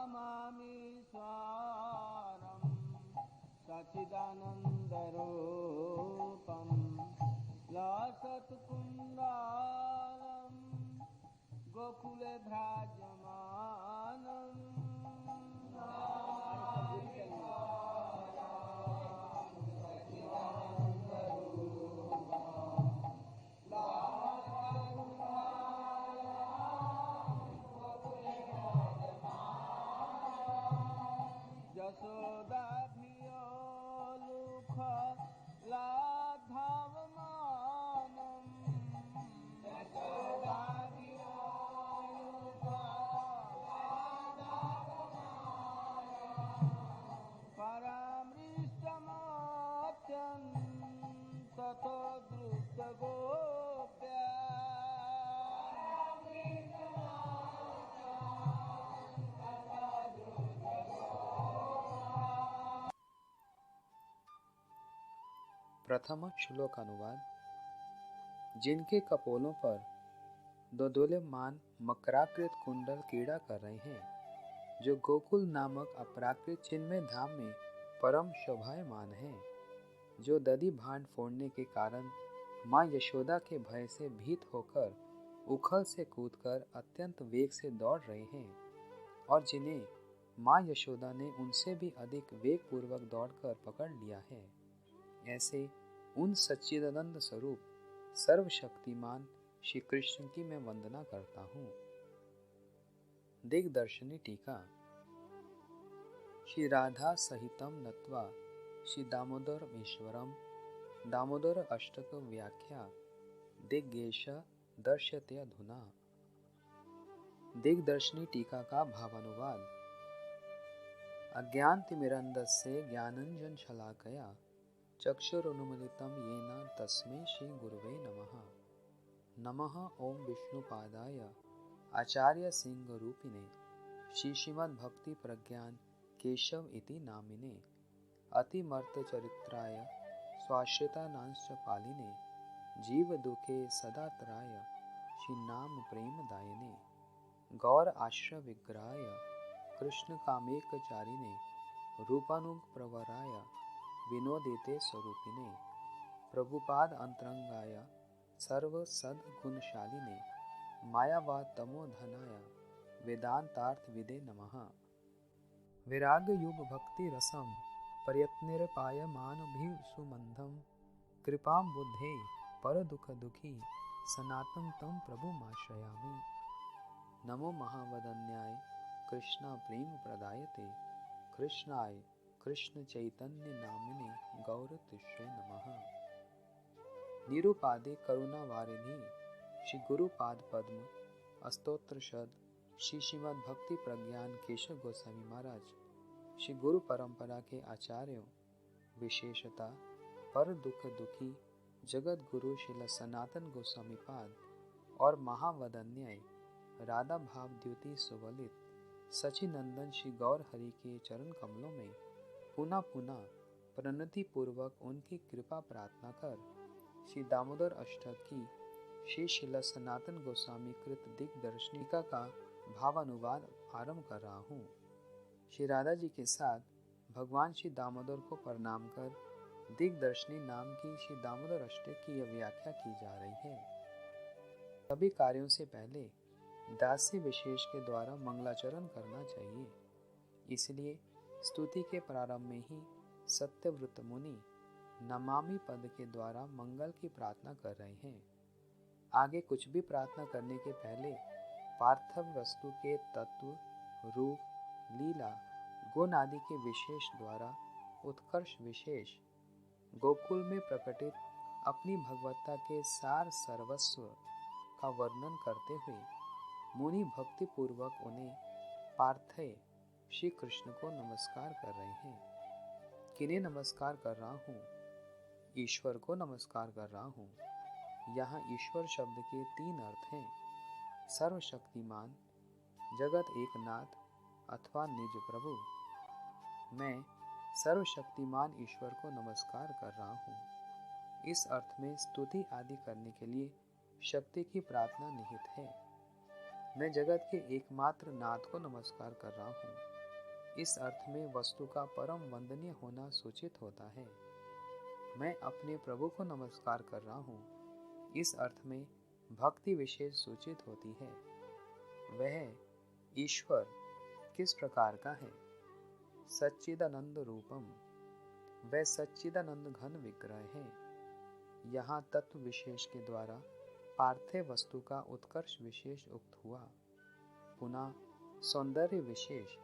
नमामीश्वरं सच्चिदानन्दरूपं लसत्कुण्डलं गोकुले भ्राजमानम् यशोदाभियोलुख लाघवमानम् परामृष्टमत्यन्ततो द्रुतगोप्या प्रथम श्लोक अनुवाद। जिनके कपोलों पर दोदुल्यमान मकराकृत कुंडल क्रीड़ा कर रहे हैं, जो गोकुल नामक अपराकृत चिन्मय धाम में परम शोभायमान है, जो दधि भांड फोड़ने के कारण माँ यशोदा के भय से भीत होकर उखल से कूदकर अत्यंत वेग से दौड़ रहे हैं, और जिन्हें माँ यशोदा ने उनसे भी अधिक वेग पूर्वक दौड़कर पकड़ लिया है, ऐसे उन सच्चिदानंद स्वरूप सर्वशक्तिमान श्री कृष्ण की मैं वंदना करता हूँ। दिग्दर्शनी टीका। श्री राधा सहितम नत्वा श्री दामोदरमीश्वरम दामोदर अष्टक व्याख्या दिग्गेश दर्शते अधुना। दिग्दर्शनी टीका का भावानुवाद। अज्ञानतिमिरन्दस्य ज्ञानांजन शलाकया चक्षुरुन्मीलितं येन तस्मै श्री गुरुवे नमः। नमः ओं विष्णुपादाय आचार्य सिंह रूपिणे श्री श्रीमद्भक्ति प्रज्ञान केशव इति नामिने अतिमर्त्य चरित्राय स्वाश्रितानांश्च पालिने जीव दुखे सदात्राय श्री नाम प्रेम दायिने गौर आश्रय विग्रहाय कृष्ण कामेकचारिणे रूपानुग प्रवराय विनोदेते स्वरूपिणे प्रभुपाद अंतरंगाय सर्व सद्गुणशालिने मायावाद तमोधनाय वेदांतार्थ विदे नमः। विराग युग भक्ति रसम प्रयत्निर्पायमानभिसुमंधम कृपां बुद्धे पर दुख दुखी सनातन तम प्रभुमाश्रयामि। नमो महावदन्याय कृष्णा प्रेम प्रदायते कृष्णाय कृष्ण चैतन्य नामिने गौरतिष्ठे नमः। निरुपादे करुणावारिधि श्री गुरुपाद पद्म अस्तोत्र शद श्री श्रीमद् भक्ति प्रज्ञान केशव गोस्वामी महाराज श्री गुरु परंपरा के आचार्यों, विशेषता पर दुख दुखी जगत गुरु श्रील सनातन गोस्वामी पाद और महावदन्याय राधा भाव द्युति सुवलित सचिनंदन श्री गौर हरि के चरण कमलों में पुनः पुनः प्रणति पूर्वक उनकी कृपा प्रार्थना कर श्री दामोदर अष्टक की श्री श्रील सनातन गोस्वामी कृत दिग्दर्शनिका का भावानुवाद आरंभ कर रहा हूँ। श्री राधा जी के साथ भगवान श्री दामोदर को प्रणाम कर दिग्दर्शनी नाम की श्री दामोदर अष्टक की यह व्याख्या की जा रही है। सभी कार्यों से पहले दासी विशेष के द्वारा मंगलाचरण करना चाहिए, इसलिए स्तुति के प्रारंभ में ही सत्यव्रत मुनि नमामि पद के द्वारा मंगल की प्रार्थना कर रहे हैं। आगे कुछ भी प्रार्थना करने के पहले पार्थिव वस्तु के तत्व, रूप, लीला, गुण आदि के विशेष द्वारा उत्कर्ष विशेष गोकुल में प्रकटित अपनी भगवत्ता के सार सर्वस्व का वर्णन करते हुए मुनि भक्ति पूर्वक उन्हें पार्थेय श्री कृष्ण को नमस्कार कर रहे हैं। किन्हें नमस्कार कर रहा हूँ? ईश्वर को नमस्कार कर रहा हूँ। यहाँ ईश्वर शब्द के 3 अर्थ हैं: सर्वशक्तिमान, जगत एकनाथ अथवा निज प्रभु। मैं सर्वशक्तिमान ईश्वर को नमस्कार कर रहा हूँ। इस अर्थ में स्तुति आदि करने के लिए शक्ति की प्रार्थना निहित है। मैं जगत के एकमात्र नाथ को नमस्कार कर रहा हूँ। इस अर्थ में वस्तु का परम वंदनीय होना सूचित होता है। मैं अपने प्रभु को नमस्कार कर रहा हूँ, इस अर्थ में भक्ति विशेष सूचित होती है। वह ईश्वर किस प्रकार का है? सच्चिदानंद रूपम, वह सच्चिदानंद घन विग्रह है। यहाँ तत्व विशेष के द्वारा पार्थिव वस्तु का उत्कर्ष विशेष उक्त हुआ। पुनः सौंदर्य विशेष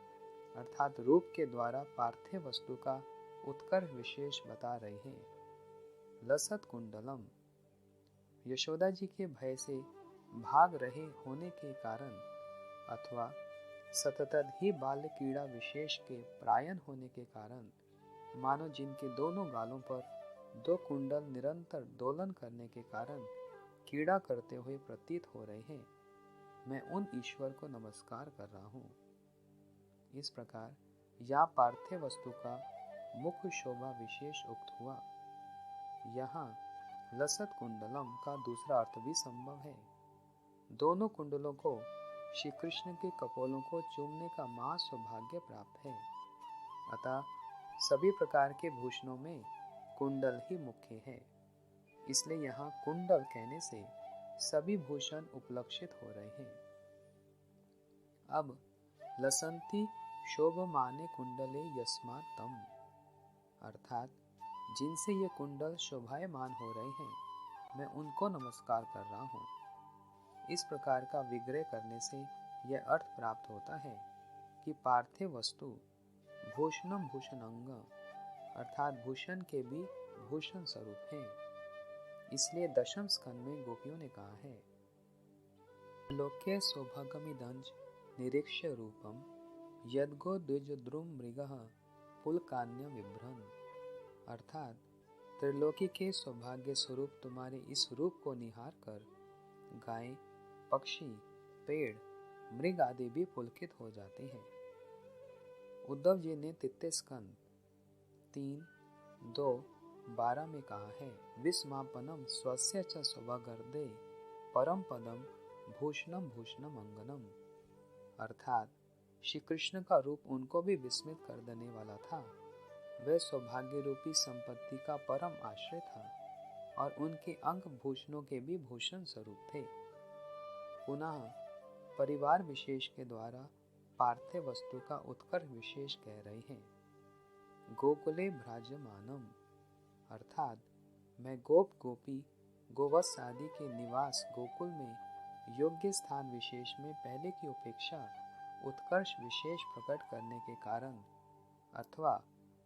अर्थात रूप के द्वारा पार्थिव वस्तु का उत्कर्ष विशेष बता रहे हैं। लसत कुंडलम, यशोदा जी के भय से भाग रहे होने के कारण अथवा सततद ही बाल्य कीड़ा विशेष के प्रायण होने के कारण, मानो जिनके दोनों गालों पर 2 कुंडल निरंतर दोलन करने के कारण कीड़ा करते हुए प्रतीत हो रहे हैं, मैं उन ईश्वर को नमस्कार कर रहा हूँ। इस प्रकार या पार्थिव वस्तु का मुख्य शोभा विशेष उक्त हुआ। यहाँ लसत कुंडलम का दूसरा अर्थ भी संभव है। दोनों कुंडलों को श्री कृष्ण के कपोलों को चूमने का महा सौभाग्य प्राप्त है। अतः सभी प्रकार के भूषणों में कुंडल ही मुख्य है, इसलिए यहाँ कुंडल कहने से सभी भूषण उपलक्षित हो रहे हैं। अब लसंती शोभमाने कुंडले यस्मात् तम, अर्थात जिनसे ये कुंडल शोभायमान हो रहे हैं, मैं उनको नमस्कार कर रहा हूँ। इस प्रकार का विग्रह करने से यह अर्थ प्राप्त होता है कि पार्थिव वस्तु भूषणम भूषणांग अर्थात भूषण के भी भूषण स्वरूप है। इसलिए दशम स्कंद में गोपियों ने कहा है, लोके सौभागमिदंज निरीक्ष्य रूपम यद्गो द्विजद्रुम मृगः पुलकान्य विभ्रन, अर्थात त्रिलोकी के सौभाग्य स्वरूप तुम्हारे इस रूप को निहार कर गाय, पक्षी, पेड़, मृग आदि भी पुलकित हो जाते हैं। उद्धव जी ने तृतीय स्कंद 3:2-12 में कहा है, विस्मापनम स्वस्य च सौभागर्दे परम पदम भूषणम भूषणम अंगनम, अर्थात श्री कृष्ण का रूप उनको भी विस्मित कर देने वाला था। वह सौभाग्य रूपी संपत्ति का परम आश्रय था और उनके अंग भूषणों के भी भूषण स्वरूप थे। पुनः परिवार विशेष के द्वारा पार्थिव वस्तु का उत्कर्ष विशेष कह रहे हैं। गोकुले भ्राजमानम, अर्थात मैं गोप गोपी गोवत्स आदि के निवास गोकुल में योग्य स्थान विशेष में पहले की अपेक्षा उत्कर्ष विशेष प्रकट करने के कारण अथवा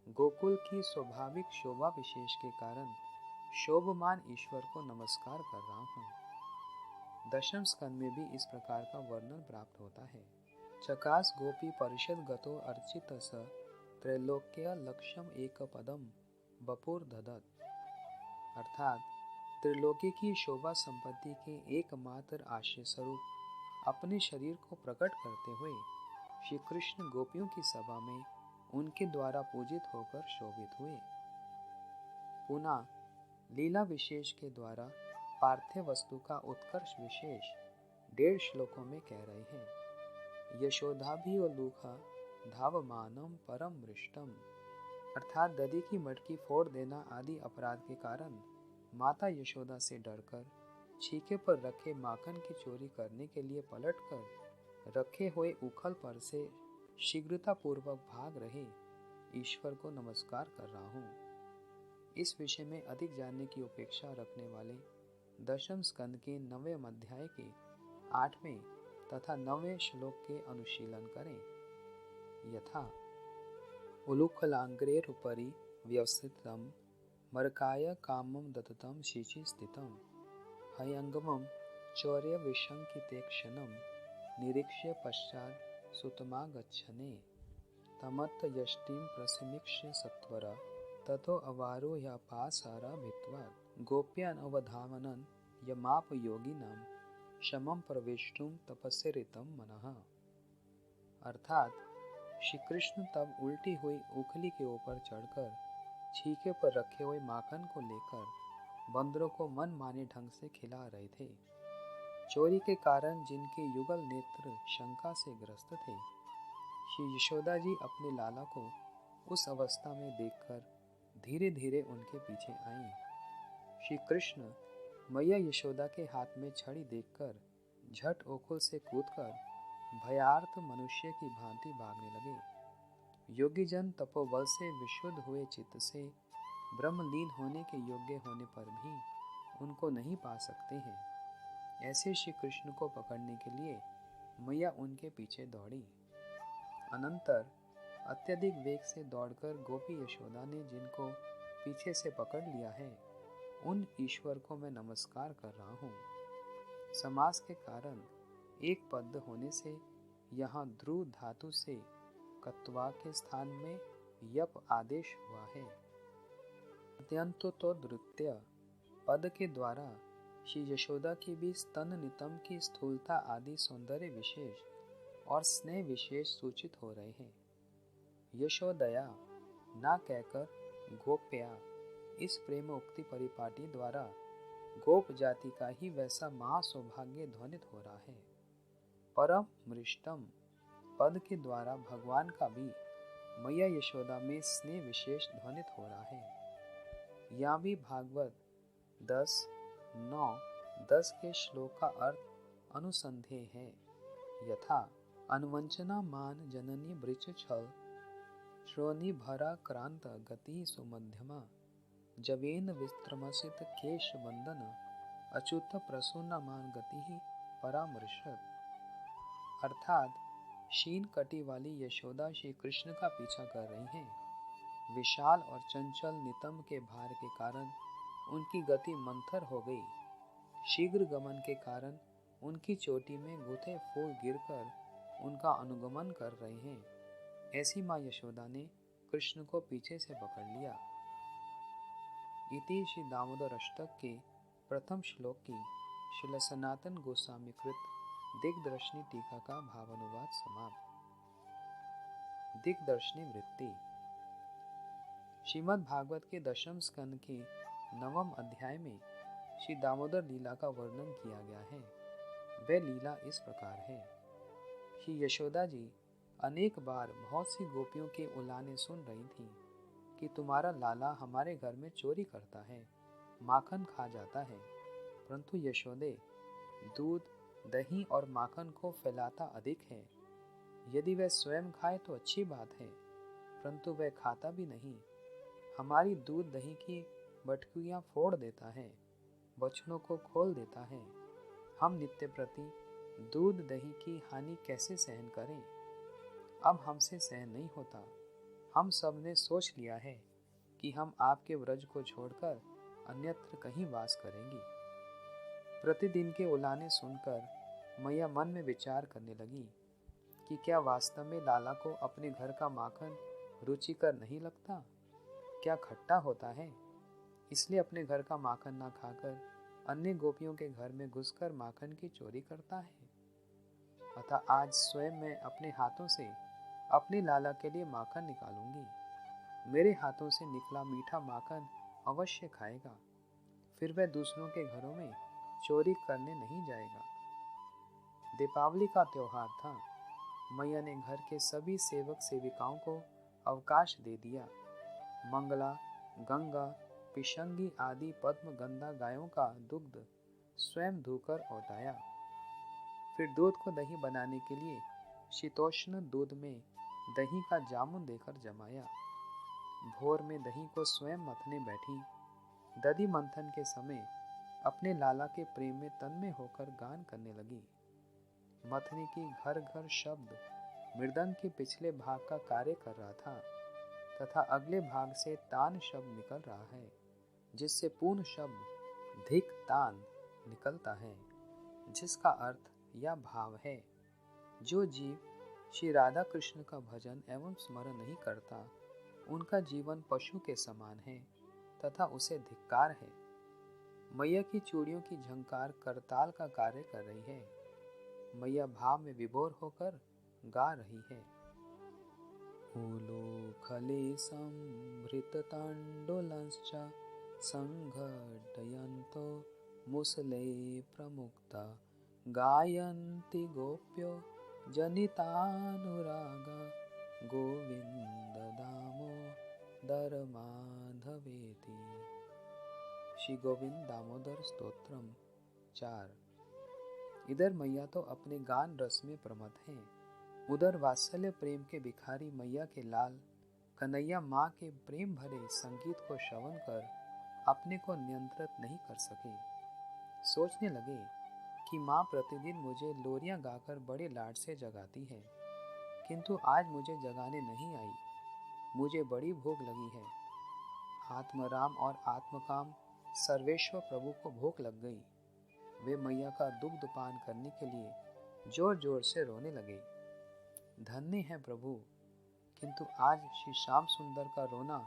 गोकुल की स्वाभाविक शोभा विशेष के कारण शोभमान ईश्वर को नमस्कार कर रहा हूँ। दशम स्कंद में भी इस प्रकार का वर्णन प्राप्त होता है। चकास गोपी परिषद गतो अर्चित स त्रैलोक्य लक्ष्यम एक पदम बपुर ददत, अर्थात त्रिलोकी की शोभा संपत्ति के एकमात्र आश्रय स्वरूप अपने शरीर को प्रकट करते हुए श्री कृष्ण गोपियों की सभा में उनके द्वारा पूजित होकर शोभित हुए। पुनः लीला विशेष के द्वारा पार्थिव वस्तु का उत्कर्ष विशेष 1.5 श्लोकों में कह रहे हैं। यशोदाभिवलूखा धावमानम परम मृष्टम, अर्थात दधी की मटकी फोड़ देना आदि अपराध के कारण माता यशोदा से डरकर छीके पर रखे माखन की चोरी करने के लिए पलटकर रखे हुए उखल पर से शीघ्रता पूर्वक भाग रहे ईश्वर को नमस्कार कर रहा हूँ। इस विषय में अधिक जानने की अपेक्षा रखने वाले दशम स्कंद के 9वें अध्याय के 8वें तथा 9वें श्लोक के अनुशीलन करें। यथा उलूखलाग्रेरुपरि व्यवस्थितं मरकाय कामं दत्तं शिशि स्थितं हयंगमं चौर्य विशंकिते क्षणं निरीक्ष्य पश्चात् सुतमागच्छने तमत्त यष्टिं प्रसमीक्ष्य सत्वर ततो अवारोह्य पासारा भित्वा गोप्यान् अवधावनन् यमाप योगिनां शमं प्रवेष्टुं तपस्यरितं मनः, अर्थात श्री कृष्ण तब उल्टी हुई उखली के ऊपर चढ़कर छीके पर रखे हुए माखन को लेकर बंदरों को मन माने ढंग से खिला रहे थे। चोरी के कारण जिनके युगल नेत्र शंका से ग्रस्त थे श्री यशोदा जी अपने लाला को उस अवस्था में देखकर धीरे धीरे उनके पीछे आईं। श्री कृष्ण मैया यशोदा के हाथ में छड़ी देखकर झट ओखल से कूदकर भयार्थ मनुष्य की भांति भागने लगे। योगी जन तपोबल से विशुद्ध हुए चित्त से ब्रह्मलीन होने के योग्य होने पर भी उनको नहीं पा सकते हैं। ऐसे श्री कृष्ण को पकड़ने के लिए मैया उनके पीछे दौड़ी। अनंतर अत्यधिक वेग से दौड़कर गोपी यशोदा ने जिनको पीछे से पकड़ लिया है, उन ईश्वर को मैं नमस्कार कर रहा हूँ। समास के कारण एक पद होने से यहाँ ध्रुव धातु से कत्वा के स्थान में यप आदेश हुआ है। अत्यंतो तो द्रुत्य पद के द्वारा श्री यशोदा की भी स्तन नितंब की स्थूलता आदि सौंदर्य विशेष और स्नेह विशेष सूचित हो रहे हैं। यशोदया ना कहकर गोप्या इस प्रेम उक्ति परिपाटी द्वारा गोप जाति का ही वैसा महासौभाग्य ध्वनित हो रहा है। परम मृष्टम पद के द्वारा भगवान का भी मैया यशोदा में स्नेह विशेष ध्वनित हो रहा है। यहाँ भी भागवत 10:9-10 के श्लोक का अर्थ अनुसंधेय है। यथा अनुवंचना मान जननी वृच छल श्रोणी भरा क्रांत गति सुमध्यमा जवेन विस्त्रमसित केश बंदन अच्युत प्रसून मान गति ही परामर्शत। अर्थात शीन कटी वाली यशोदा श्री कृष्ण का पीछा कर रही हैं। विशाल और चंचल नितंब के भार के कारण उनकी गति मंथर हो गई। शीघ्र गमन के कारण उनकी चोटी में गुथे फूल गिरकर उनका अनुगमन कर रहे हैं। ऐसी माँ यशोदा ने कृष्ण को पीछे से पकड़ लिया। इति श्री दामोदर अष्टक के प्रथम श्लोक की श्रील सनातन गोस्वामी कृत दिग्दर्शनी टीका का भावानुवाद समाप्त। दिग्दर्शनी वृत्ति। श्रीमद् भागवत के दशम स्कंद के 9वें अध्याय में श्री दामोदर लीला का वर्णन किया गया है। वह लीला इस प्रकार है। श्री यशोदा जी अनेक बार बहुत सी गोपियों के उलाने सुन रही थी कि तुम्हारा लाला हमारे घर में चोरी करता है, माखन खा जाता है। परंतु यशोदे, दूध, दही और माखन को फैलाता अधिक है। यदि वह स्वयं खाए तो अच्छी बात है, परंतु वह खाता भी नहीं। हमारी दूध दही की बटकुइयाँ फोड़ देता है, बछड़ों को खोल देता है। हम नित्य प्रति दूध दही की हानि कैसे सहन करें? अब हमसे सहन नहीं होता। हम सब ने सोच लिया है कि हम आपके व्रज को छोड़कर अन्यत्र कहीं वास करेंगे। प्रतिदिन के उलाने सुनकर मैया मन में विचार करने लगी कि क्या वास्तव में लाला को अपने घर का माखन रुचिकर नहीं लगता? क्या खट्टा होता है? इसलिए अपने घर का माखन ना खाकर अन्य गोपियों के घर में घुसकर माखन की चोरी करता है। अतः आज स्वयं मैं अपने हाथों से अपने लाला के लिए माखन निकालूंगी। मेरे हाथों से निकला मीठा माखन अवश्य खाएगा। फिर वह दूसरों के घरों में चोरी करने नहीं जाएगा। दीपावली का त्योहार था। मैया ने घर के सभी सेवक सेविकाओं को अवकाश दे दिया। मंगला, गंगा, पिशंगी आदि पद्म गंधा गायों का दुग्ध स्वयं धोकर औटाया। फिर दूध को दही बनाने के लिए शीतोष्ण दूध में दही का जामुन देकर जमाया। भोर में दही को स्वयं मथने बैठी। दधि मंथन के समय अपने लाला के प्रेम में तन्मय होकर गान करने लगी। मथने की घर घर शब्द मृदंग के पिछले भाग का कार्य कर रहा था तथा अगले भाग से तान शब्द निकल रहा है, जिससे पूर्ण शब्द धिक तान निकलता है, जिसका अर्थ या भाव है। जो जीव श्री राधा कृष्ण का भजन एवं स्मरण नहीं करता, उनका जीवन पशु के समान है तथा उसे धिक्कार है। मैया की चूड़ियों की झंकार करताल का कार्य कर रही है। मैया भाव में विभोर होकर गा रही है। उलूखले संभृतताण्डुलश्च संघटयन्तो मुसले प्रमुक्ता गायन्ति गोप्यो जनितानुरागा गोविंद दामोदर माधवेति। श्री गोविंद दामोदर स्तोत्रम 4। इधर मैया तो अपने गान रस में प्रमत्त हैं, उधर वात्सल्य प्रेम के भिखारी मैया के लाल कन्हैया माँ के प्रेम भरे संगीत को श्रवण कर अपने को नियंत्रित नहीं कर सके। सोचने लगे कि माँ प्रतिदिन मुझे लोरियां गाकर बड़े लाड से जगाती है, किंतु आज मुझे जगाने नहीं आई। मुझे बड़ी भूख लगी है। आत्मराम और आत्मकाम सर्वेश्वर प्रभु को भूख लग गई। वे मैया का दुग्ध पान करने के लिए जोर जोर से रोने लगे। धन्य है प्रभु, किंतु आज श्री श्याम सुंदर का रोना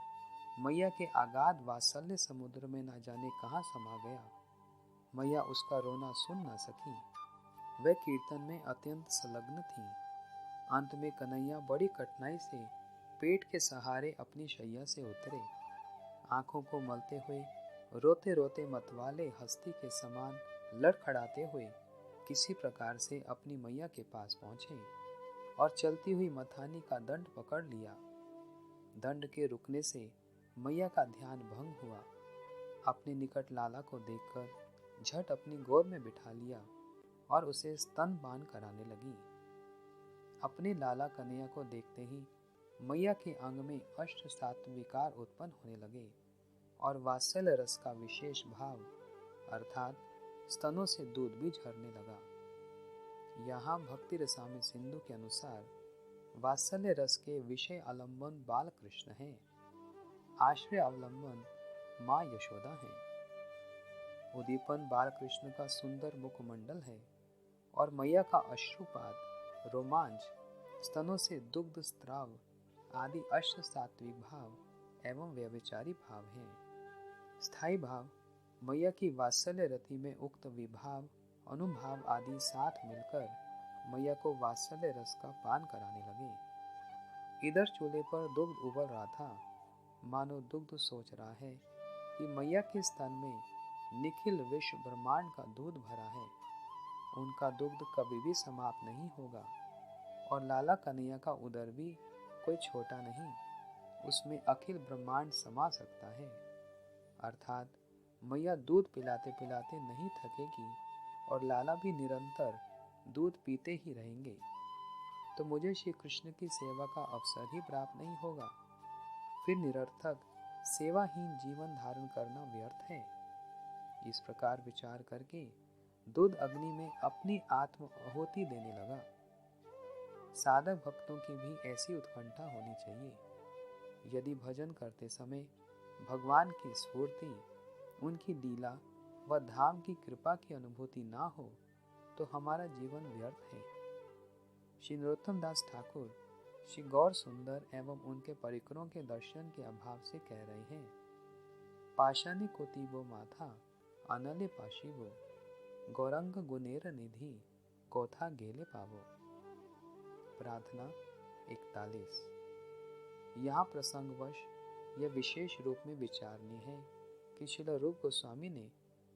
मैया के अगाध वात्सल्य समुद्र में न जाने कहाँ समा गया। मैया उसका रोना सुन न सकी। वह कीर्तन में अत्यंत संलग्न थी। अंत में कन्हैया बड़ी कठिनाई से पेट के सहारे अपनी शैया से उतरे। आंखों को मलते हुए रोते रोते मतवाले हस्ती के समान लड़खड़ाते हुए किसी प्रकार से अपनी मैया के पास पहुंचे और चलती हुई मथानी का दंड पकड़ लिया। दंड के रुकने से मैया का ध्यान भंग हुआ। अपने निकट लाला को देखकर झट अपनी गोद में बिठा लिया और उसे स्तनपान कराने लगी। अपने लाला कन्हैया को देखते ही मैया के अंग में अष्ट सात विकार उत्पन्न होने लगे और वात्सल्य रस का विशेष भाव अर्थात स्तनों से दूध भी झरने लगा। यहाँ भक्ति रसामृत सिंधु के अनुसार वात्सल्य रस के विषय अवलंबन बाल कृष्ण है, आश्रय अवलंबन माँ यशोदा है। उदीपन बाल कृष्ण का सुंदर मुखमंडल है और मैया का अश्रुपात, रोमांच, स्तनों से दुग्ध स्त्राव आदि अष्ट सात्विक भाव एवं व्यभिचारी भाव है। स्थायी भाव मैया की वात्सल्य रति में उक्त विभाव, अनुभाव आदि साथ मिलकर मैया को वात्सल्य रस का पान कराने लगे। इधर चूल्हे पर दुग्ध उबल रहा था। मानो दुग्ध सोच रहा है कि मैया के स्तन में निखिल विश्व ब्रह्मांड का दूध भरा है। उनका दुग्ध कभी भी समाप्त नहीं होगा और लाला कन्हैया का उदर भी कोई छोटा नहीं, उसमें अखिल ब्रह्मांड समा सकता है। अर्थात मैया दूध पिलाते पिलाते नहीं थकेगी और लाला भी निरंतर दूध पीते ही रहेंगे, तो मुझे श्री कृष्ण की सेवा का अवसर ही प्राप्त नहीं होगा। फिर निरर्थक सेवाहीन जीवन धारण करना व्यर्थ है। इस प्रकार विचार करके दूध अग्नि में अपनी आत्म आहुति देने लगा। साधक भक्तों की भी ऐसी उत्कंठा होनी चाहिए। यदि भजन करते समय भगवान की स्फूर्ति, उनकी लीला व धाम की कृपा की अनुभूति ना हो तो हमारा जीवन व्यर्थ है। श्री नरोत्तम दास ठाकुर श्री गौर सुंदर एवं उनके परिकरों के दर्शन के अभाव से कह रहे हैं। पाशानी कोतिबो माथा अनले पाशिबो, गौरंग गुनेर निधि कोथा गेले पावो। प्रार्थना 41। यहाँ प्रसंगवश यह विशेष रूप में विचारणीय है कि श्रील रूप गोस्वामी ने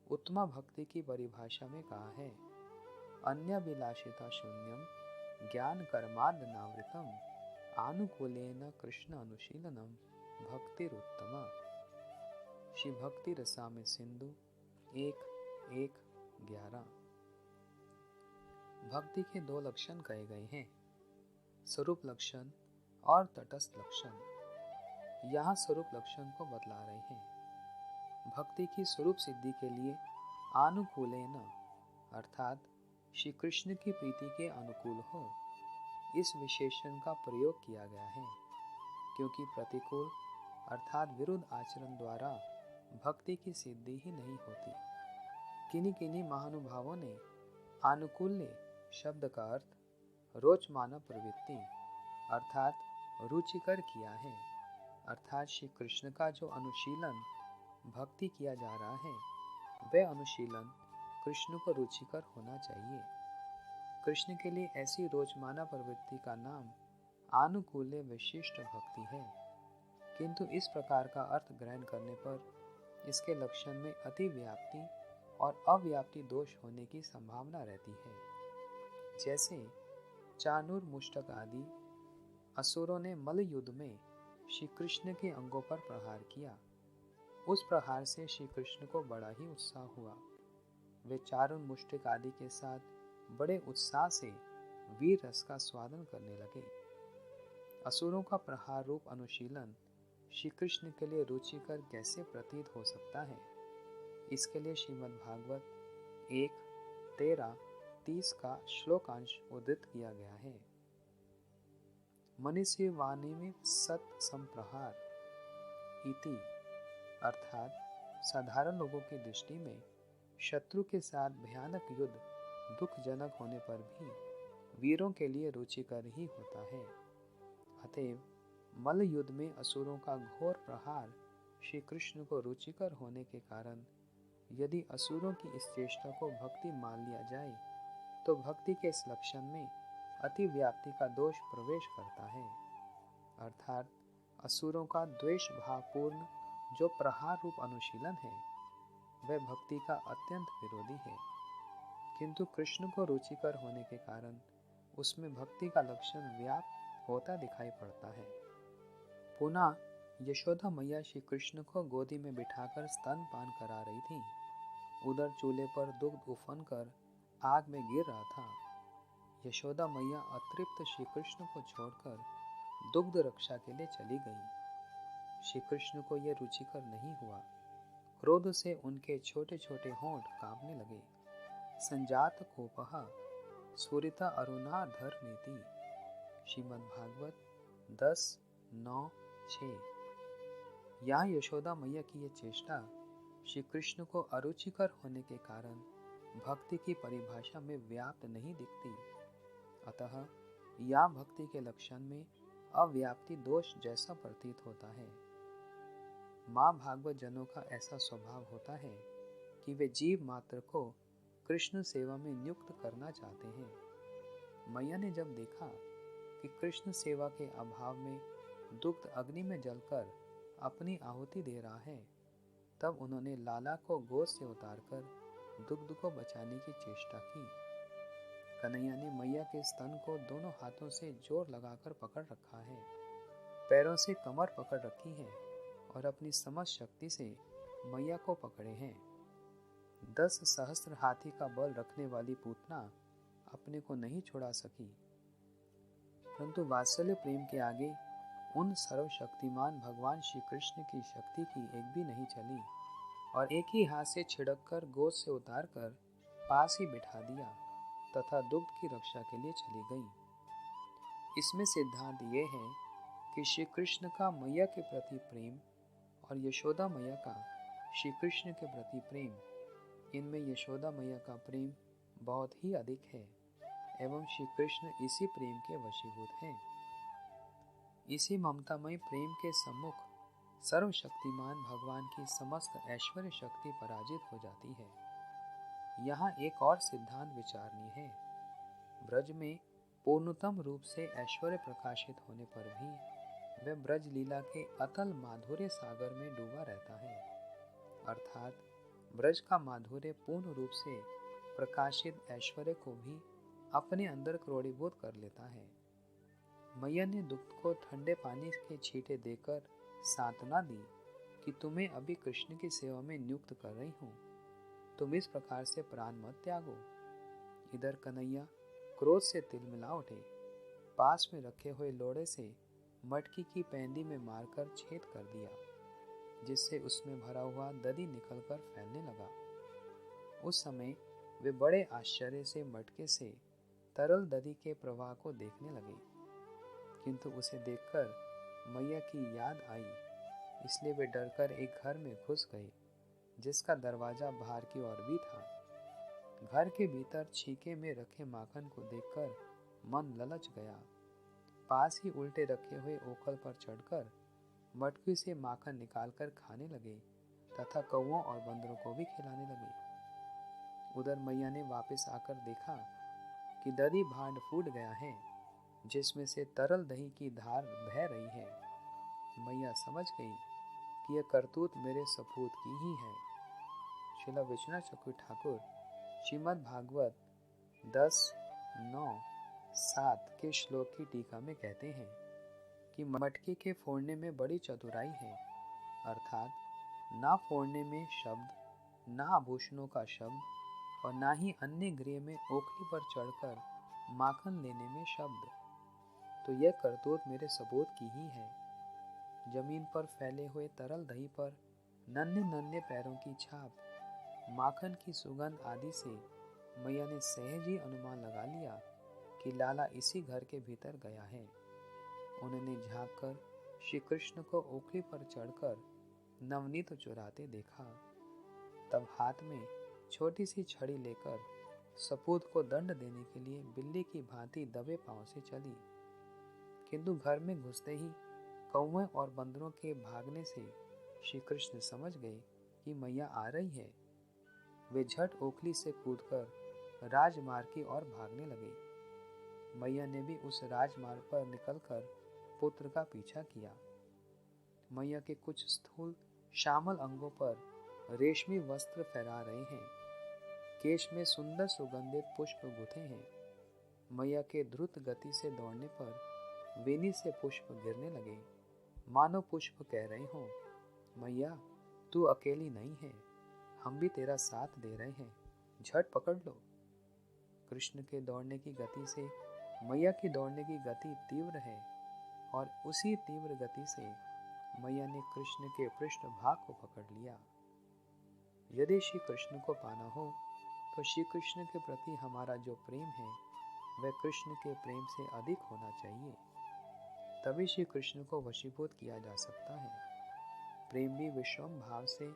उत्तमा भक्ति की परिभाषा में कहा है, अन्याभिलाषिता शून्यम ज्ञान कर्माद नावृतम आनुकूलेन कृष्ण अनुशीलनम भक्तिरुत्तमा। श्री भक्ति रसामृत सिंधु 1:1-11। भक्ति के दो लक्षण कहे गए हैं, स्वरूप लक्षण और तटस्थ लक्षण। यहाँ स्वरूप लक्षण को बतला रहे हैं। भक्ति की स्वरूप सिद्धि के लिए आनुकूलेन अर्थात श्री कृष्ण की प्रीति के अनुकूल हो, इस विशेषण का प्रयोग किया गया है, क्योंकि प्रतिकूल अर्थात विरुद्ध आचरण द्वारा भक्ति की सिद्धि ही नहीं होती। किन्हीं किन्हीं महानुभावों ने आनुकूल्य शब्द का अर्थ रोचमानव प्रवृत्ति अर्थात रुचिकर किया है। अर्थात श्री कृष्ण का जो अनुशीलन भक्ति किया जा रहा है, वह अनुशीलन कृष्ण को रुचिकर होना चाहिए। कृष्ण के लिए ऐसी रोचमाना प्रवृत्ति का नाम आनुकूल्य विशिष्ट भक्ति है, किंतु इस प्रकार का अर्थ ग्रहण करने पर इसके लक्षण में अतिव्याप्ति और अव्याप्ति दोष होने की संभावना रहती है। जैसे चाणूर, मुष्टक आदि असुरों ने मल्ल युद्ध में श्री कृष्ण के अंगों पर प्रहार किया। उस प्रहार से श्री कृष्ण को बड़ा ही उत्साह हुआ। वे चारुण, मुष्टिक आदि के साथ बड़े उत्साह से वीर रस का स्वादन करने लगे। असुरों का प्रहार रूप अनुशीलन श्री कृष्ण के लिए रुचिकर कैसे प्रतीत हो सकता है, इसके लिए श्रीमद् भागवत 1:13-30 का श्लोकांश उद्धृत किया गया है। मनीषी वाणी में सत संप्रहार इति, अर्थात साधारण लोगों की दृष्टि में शत्रु के साथ भयानक युद्ध दुखजनक होने पर भी वीरों के लिए रुचिकर ही होता है। अतएव मल्ल युद्ध में असुरों का घोर प्रहार श्री कृष्ण को रुचिकर होने के कारण यदि असुरों की इस चेष्टा को भक्ति मान लिया जाए तो भक्ति के इस लक्षण में अतिव्याप्ति का दोष प्रवेश करता है, अर्थात असुरों का द्वेष भावपूर्ण जो प्रहार रूप अनुशीलन है वह भक्ति का अत्यंत विरोधी है, किंतु कृष्ण को रुचिकर होने के कारण उसमें भक्ति का लक्षण व्याप्त होता दिखाई पड़ता है। पुनः यशोदा मैया श्री कृष्ण को गोदी में बिठाकर स्तनपान करा रही थी। उधर चूल्हे पर दुग्ध उफन कर आग में गिर रहा था। यशोदा मैया अतृप्त श्री कृष्ण को छोड़कर दुग्ध रक्षा के लिए चली गई। श्री कृष्ण को यह रुचिकर नहीं हुआ। क्रोध से उनके छोटे छोटे होंठ कांपने लगे। संजात कोपः स्फुरिता अरुणा धर्मेति, श्रीमद् भागवत 10:9-6। यहाँ यशोदा मैया की यह चेष्टा श्री कृष्ण को अरुचिकर होने के कारण भक्ति की परिभाषा में व्याप्त नहीं दिखती, अतः या भक्ति के लक्षण में अव्याप्ति दोष जैसा प्रतीत होता है। माँ भागवत जनों का ऐसा स्वभाव होता है कि वे जीव मात्र को कृष्ण सेवा में नियुक्त करना चाहते हैं। मैया ने जब देखा कि कृष्ण सेवा के अभाव में दुग्ध अग्नि में जलकर अपनी आहुति दे रहा है, तब उन्होंने लाला को गोद से उतारकर दुग्ध को बचाने की चेष्टा की। कन्हैया ने मैया के स्तन को दोनों हाथों से जोर लगाकर पकड़ रखा है, पैरों से कमर पकड़ रखी है और अपनी समस्त शक्ति से मैया को पकड़े हैं। 10 सहस्त्र हाथी का बल रखने वाली पूतना अपने को नहीं छुड़ा सकी, परंतु वात्सल्य प्रेम के आगे उन सर्वशक्तिमान भगवान श्री कृष्ण की शक्ति की एक भी नहीं चली और एक ही हाथ से छिड़क कर गोद से उतार कर पास ही बिठा दिया तथा दुग्ध की रक्षा के लिए चली गई। इसमें सिद्धांत ये है कि श्री कृष्ण का मैया के प्रति प्रेम और यशोदा मैया का श्री कृष्ण के प्रति प्रेम, इनमें यशोदा मैया का प्रेम बहुत ही अधिक है एवं श्री कृष्ण इसी प्रेम के वशीभूत हैं। इसी ममतामय प्रेम के सम्मुख सर्वशक्तिमान भगवान की समस्त ऐश्वर्य शक्ति पराजित हो जाती है। यहाँ एक और सिद्धांत विचारणीय है। ब्रज में पूर्णतम रूप से ऐश्वर्य प्रकाशित होने पर भी वह ब्रज लीला के अतल माधुर्य सागर में डूबा रहता है, अर्थात ब्रज का माधुर्य पूर्ण रूप से प्रकाशित ऐश्वर्य को भी अपने अंदर क्रोड़ीभूत कर लेता है। मैया ने दुग्ध को ठंडे पानी के छींटे देकर सांत्वना दी कि तुम्हें अभी कृष्ण की सेवा में नियुक्त कर रही हूँ, तुम इस प्रकार से प्राण मत त्यागो। इधर कन्हैया क्रोध से तिलमिला उठे, पास में रखे हुए लोड़े से मटकी की पैंदी में मारकर छेद कर दिया, जिससे उसमें भरा हुआ दधी निकलकर फैलने लगा। उस समय वे बड़े आश्चर्य से मटके से तरल दधी के प्रवाह को देखने लगे, किंतु उसे देखकर मैया की याद आई, इसलिए वे डरकर एक घर में घुस गए जिसका दरवाजा बाहर की ओर भी था। घर के भीतर छीके में रखे माखन को देखकर मन ललच गया। पास ही उल्टे रखे हुए ओखल पर चढ़कर मटकी से माखन निकालकर खाने लगे तथा कौवों और बंदरों को भी खिलाने लगे। उधर मैया ने वापस आकर देखा कि दधी भांड फूट गया है, जिसमें से तरल दही की धार बह रही है। मैया समझ गई कि यह करतूत मेरे सपूत की ही है। श्रीला विश्वनाथ चक्रवर्ती ठाकुर श्रीमद् भागवत 10:9 7 के श्लोक की टीका में कहते हैं कि मटके के फोड़ने में बड़ी चतुराई है, अर्थात ना फोड़ने में शब्द, ना आभूषणों का शब्द और ना ही अन्य गृह में ओखली पर चढ़कर माखन लेने में शब्द। तो यह करतूत मेरे सबूत की ही है। जमीन पर फैले हुए तरल दही पर नन्हे नन्हे पैरों की छाप, माखन की सुगंध आदि से मैया ने सहज ही अनुमान लगा लिया कि लाला इसी घर के भीतर गया है। उन्होंने झांक कर श्री कृष्ण को ओखली पर चढ़कर नवनीत चुराते देखा। तब हाथ में छोटी सी छड़ी लेकर सपूत को दंड देने के लिए बिल्ली की भांति दबे पांव से चली, किंतु घर में घुसते ही कौवे और बंदरों के भागने से श्री कृष्ण समझ गए कि मैया आ रही है। वे झट ओखली से कूदकर राजमार्ग की ओर भागने लगे। मैया ने भी उस राजमार्ग पर निकलकर पुत्र का पीछा किया। मैया के कुछ स्थूल श्यामल अंगों पर रेशमी वस्त्र फहरा रहे हैं, केश में सुंदर सुगंधित पुष्प गुथे हैं। मैया के द्रुत गति से दौड़ने पर वेणी से पुष्प गिरने लगे, मानो पुष्प कह रहे हों, मैया तू अकेली नहीं है, हम भी तेरा साथ दे रहे हैं, झट पकड़ लो। कृष्ण के दौड़ने की गति से मैया की दौड़ने की गति तीव्र है और उसी तीव्र गति से मैया ने कृष्ण के पृष्ठभाग को पकड़ लिया। यदि श्री कृष्ण को पाना हो तो श्री कृष्ण के प्रति हमारा जो प्रेम है वह कृष्ण के प्रेम से अधिक होना चाहिए, तभी श्री कृष्ण को वशीभूत किया जा सकता है। प्रेम भी विश्वम भाव से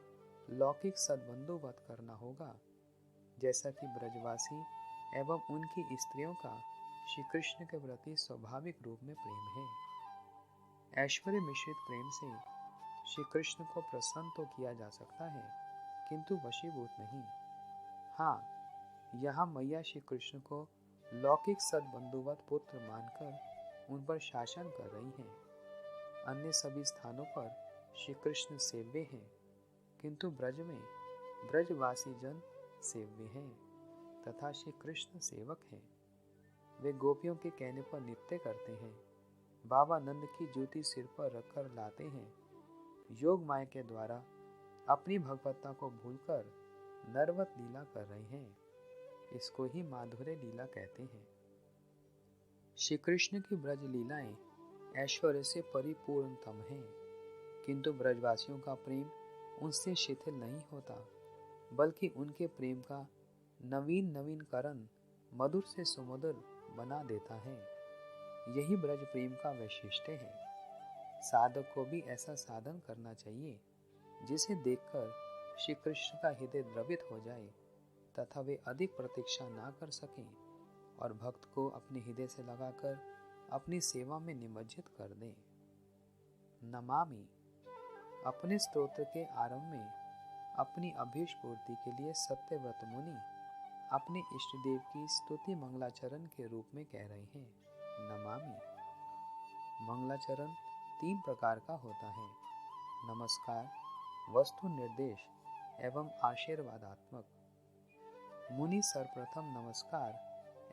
लौकिक सद्बंधुवत करना होगा, जैसा कि ब्रजवासी एवं उनकी स्त्रियों का श्री कृष्ण के प्रति स्वाभाविक रूप में प्रेम है। ऐश्वर्य मिश्रित प्रेम से श्री कृष्ण को प्रसन्न तो किया जा सकता है, किंतु वशीभूत नहीं। हाँ, यहाँ मैया श्री कृष्ण को लौकिक सद्बंधुवत पुत्र मानकर उन पर शासन कर रही हैं। अन्य सभी स्थानों पर श्री कृष्ण सेव्य हैं, किंतु ब्रज में ब्रजवासी जन सेव्य हैं तथा श्री कृष्ण सेवक हैं। वे गोपियों के कहने पर नृत्य करते हैं, बाबा नंद की जूती सिर पर रखकर लाते हैं, योग माया के द्वारा अपनी भगवत्ता को भूलकर नरवत लीला कर रहे हैं। इसको ही माधुर्य लीला कहते हैं। श्री कृष्ण की ब्रज लीलाएं ऐश्वर्य से परिपूर्णतम हैं, किंतु ब्रजवासियों का प्रेम उनसे शिथिल नहीं होता, बल्कि उनके प्रेम का नवीन नवीनकरण मधुर से सुमधुर बना देता है। यही ब्रज प्रेम का वैशिष्ट्य है। साधक को भी ऐसा साधन करना चाहिए जिसे देखकर श्री कृष्ण का हृदय द्रवित हो जाए तथा वे अधिक प्रतीक्षा ना कर सकें और भक्त को अपने हृदय से लगाकर अपनी सेवा में निमज्जित कर दें। नमामि। अपने स्तोत्र के आरंभ में अपनी अभीष्ट पूर्ति के लिए सत्यव्रत मुनि अपने इष्ट देव की स्तुति मंगलाचरण के रूप में कह रहे हैं, नमामि। मंगलाचरण 3 प्रकार का होता है, नमस्कार, वस्तु निर्देश एवं आशीर्वादात्मक। मुनि सर्वप्रथम नमस्कार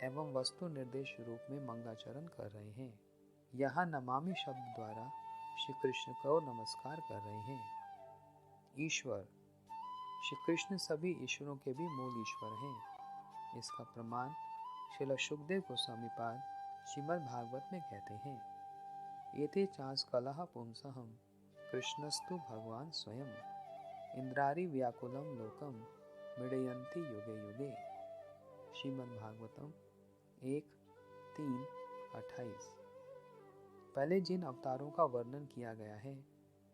एवं वस्तु निर्देश रूप में मंगलाचरण कर रहे हैं। यहाँ नमामि शब्द द्वारा श्री कृष्ण को नमस्कार कर रहे हैं। ईश्वर। श्री कृष्ण सभी ईश्वरों के भी मूल ईश्वर हैं। इसका प्रमाण श्रील सुखदेव गोस्वामी पाद श्रीमद् भागवत में कहते हैं, एते चांस कलह पुंसहम कृष्णस्तु भगवान स्वयं इंद्रारी व्याकुलम लोकम मृडयंती युगे युगे। श्रीमद् भागवतम 1:3-28। पहले जिन अवतारों का वर्णन किया गया है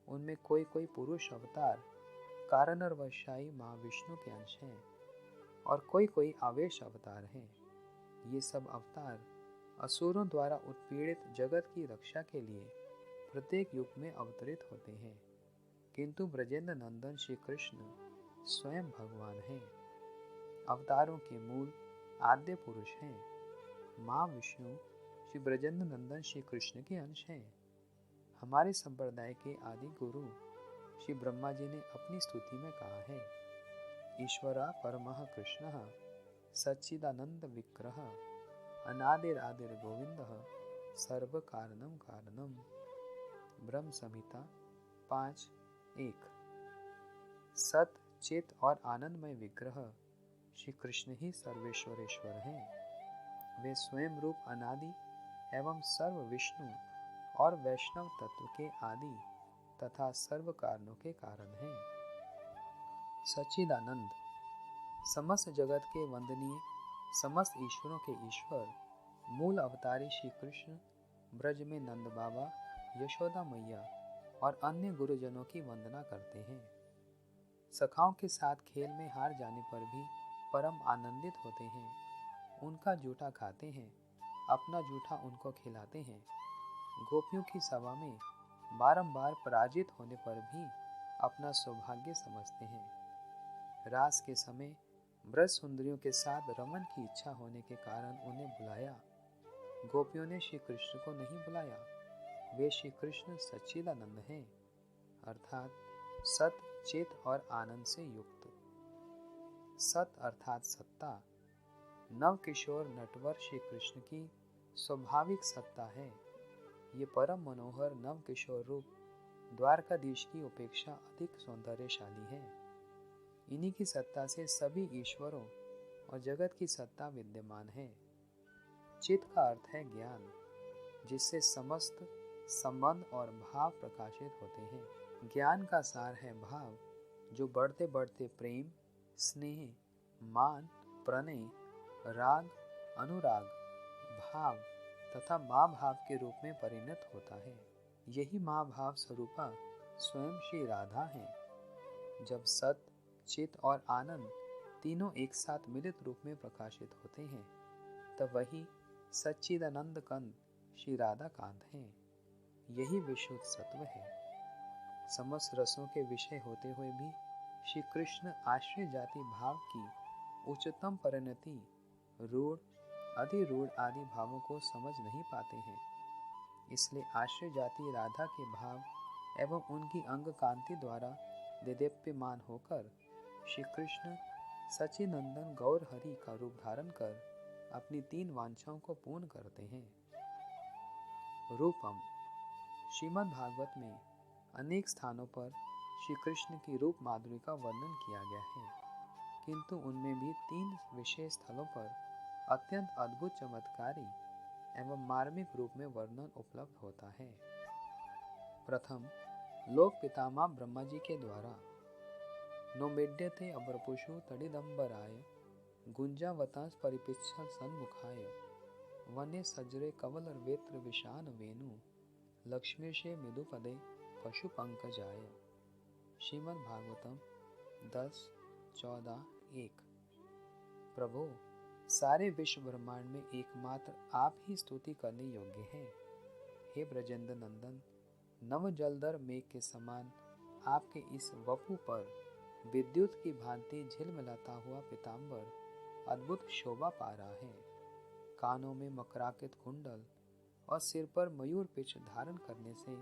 उनमें कोई कोई पुरुष अवतार कारण और वशाई महाविष्णु के अंश हैं और कोई कोई आवेश अवतार हैं। ये सब अवतार असुरों द्वारा उत्पीड़ित जगत की रक्षा के लिए प्रत्येक युग में अवतरित होते हैं, किंतु ब्रजेंद्र नंदन श्री कृष्ण स्वयं भगवान हैं। अवतारों के मूल आद्य पुरुष हैं। माँ विष्णु श्री ब्रजेंद्र नंदन श्री कृष्ण के अंश हैं। हमारे संप्रदाय के आदि गुरु श्री ब्रह्मा जी ने अपनी स्तुति में कहा है, ईश्वरा परमः कृष्णः सच्चिदानंद विग्रह अनादिरादिर गोविंदः सर्व कारणम कारणम। ब्रह्म संहिता 5:1। सत, चित और आनंदमय विग्रह श्री कृष्ण ही सर्वेश्वरेश्वर हैं। वे स्वयं रूप अनादि एवं सर्व विष्णु और वैष्णव तत्व के आदि तथा सर्व कारणों के कारण हैं। सच्चिदानंद, समस्त जगत के वंदनीय, समस्त ईश्वरों के ईश्वर, मूल अवतारी श्री कृष्ण ब्रज में नंद बाबा, यशोदा मैया और अन्य गुरुजनों की वंदना करते हैं। सखाओं के साथ खेल में हार जाने पर भी परम आनंदित होते हैं। उनका जूठा खाते हैं, अपना जूठा उनको खिलाते हैं। गोपियों की सभा में बारंबार पराजित होने पर भी अपना सौभाग्य समझते हैं। रास के समय ब्रज सुंदरियों के साथ रमन की इच्छा होने के कारण उन्हें बुलाया। गोपियों ने श्री कृष्ण को नहीं बुलाया। वे श्री कृष्ण सच्चिदानंद हैं, अर्थात सत, चित और आनंद से युक्त। सत अर्थात सत्ता, नव किशोर नटवर श्री कृष्ण की स्वाभाविक सत्ता है। ये परम मनोहर नव किशोर रूप द्वारकाधीश की अपेक्षा अधिक सौंदर्यशाली है। इन्हीं की सत्ता से सभी ईश्वरों और जगत की सत्ता विद्यमान है। चित का अर्थ है ज्ञान, जिससे समस्त संबंध और भाव प्रकाशित होते हैं। ज्ञान का सार है भाव, जो बढ़ते बढ़ते प्रेम, स्नेह, मान, प्रणय, राग, अनुराग, भाव तथा माँ भाव के रूप में परिणत होता है। यही माँ भाव स्वरूपा स्वयं श्री राधा है। जब सत, चित और आनंद तीनों एक साथ मिलित रूप में प्रकाशित होते हैं, तब वही सच्चिदानंद कंद श्री राधा कांत हैं। यही विशुद्ध सत्व है। समस्त रसों के विषय होते हुए भी श्री कृष्ण आश्रय जाति भाव की उच्चतम परिणति, रूढ़, अधिरूढ़ आदि भावों को समझ नहीं पाते हैं। इसलिए आश्रय जाति राधा के भाव एवं उनकी अंग कांति द्वारा देदीप्यमान होकर श्री कृष्ण सच्चिनंदन गौर हरि का रूप धारण कर अपनी तीन वांछाओं को पूर्ण करते हैं। रूपम, श्रीमद् भागवत में अनेक स्थानों पर श्री कृष्ण की रूप माधुरी का वर्णन किया गया है, किंतु उनमें भी तीन विशेष स्थलों पर अत्यंत अद्भुत, चमत्कारी एवं मार्मिक रूप में वर्णन उपलब्ध होता है। प्रथम, लोक पितामह ब्रह्मा जी के द्वारा नोमेड्यते अबरपुषु तड़िदंबराय गुंजावतांस परिपिच्छल सन्मुखाय वने सजरे कवल वेत्र विशान वेणु लक्ष्मीशे मृदुपदे पशु पंकजाय। श्रीमद् भागवतम 10:14-1। प्रभु, सारे विश्व ब्रह्मांड में एकमात्र आप ही स्तुति करने योग्य हैं। हे ब्रजेंद्र नंदन, नव जलधर मेघ के समान आपके इस वपु पर विद्युत की भांति झिलमिलाता हुआ पीताम्बर अद्भुत शोभा पा रहा है। कानों में मकराकित कुंडल और सिर पर मयूर पिच धारण करने से